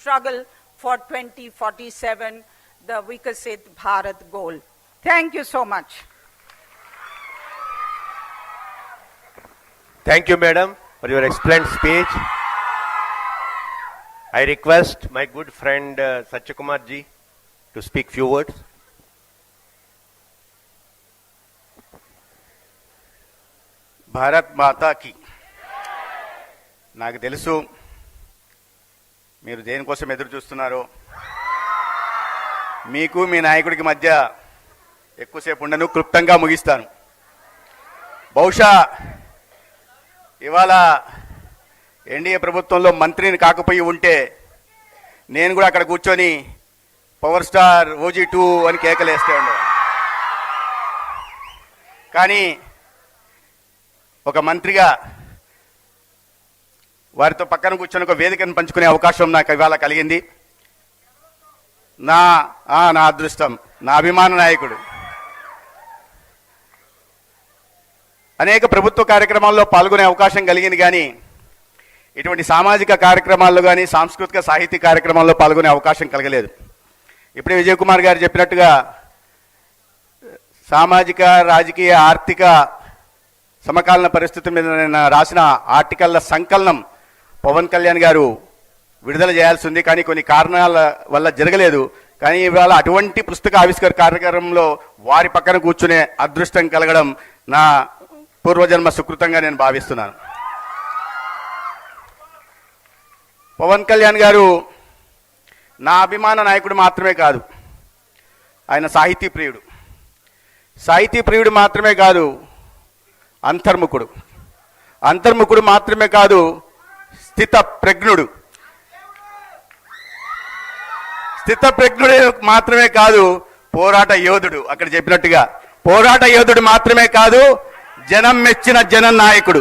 struggle for 2047, the Vikasit Bharat goal. Thank you so much. Thank you, madam, for your excellent speech. I request my good friend Satyakumar ji to speak few words. Bharat మాతాకి. నాకు తెలుసు మీరు దేనికోసం ఎదురు చూస్తున్నారో. మీకు మీ నాయకుడికి మధ్య ఎక్కువసేపు ఉండను, క్లుప్తంగా ముగిస్తాను. బహుశా ఇవాళ ఎన్డీఏ ప్రభుత్వంలో మంత్రిని కాకపోయి ఉంటే నేను కూడా అక్కడ కూర్చొని పవర్ స్టార్ OG2 అని కేకలేస్తే ఉండేవాడు. కానీ ఒక మంత్రిగా వారితో పక్కన కూర్చొని ఒక వేదికను పంచుకునే అవకాశం నాకు ఇవాళ కలిగింది. నా అదృష్టం, నా అభిమాన నాయకుడు. అనేక ప్రభుత్వ కార్యక్రమాల్లో పాల్గొనే అవకాశం కలిగింది, కానీ ఇటువంటి సామాజిక కార్యక్రమాల్లో కానీ సాంస్కృతిక సాహిత్య కార్యక్రమాల్లో పాల్గొనే అవకాశం కలగలేదు. ఇప్పుడే విజయ్ కుమార్ గారు చెప్పినట్టుగా సామాజిక, రాజకీయ, ఆర్థిక సమకాలీన పరిస్థితుల మీద నేను రాసిన ఆర్టికల్ల సంకలనం పవన్ కళ్యాణ్ గారు విడుదల చేయాల్సి ఉంది, కానీ కొన్ని కారణాల వల్ల జరగలేదు. కానీ ఇవాళ అటువంటి పుస్తక ఆవిష్కరణ కార్యక్రమంలో వారి పక్కన కూర్చునే అదృష్టం కలగడం నా పూర్వజన్మ సుకృతంగా నేను భావిస్తున్నాను. పవన్ కళ్యాణ్ గారు నా అభిమాన నాయకుడు మాత్రమే కాదు, ఆయన సాహితీ ప్రియుడు. సాహితీ ప్రియుడు మాత్రమే కాదు, అంతర్ముఖుడు. అంతర్ముఖుడు మాత్రమే కాదు, స్థితప్రజ్ఞుడు. స్థితప్రజ్ఞుడు మాత్రమే కాదు, పోరాట యోధుడు. అక్కడ చెప్పినట్టుగా పోరాట యోధుడు మాత్రమే కాదు, జనం మెచ్చిన జననాయకుడు.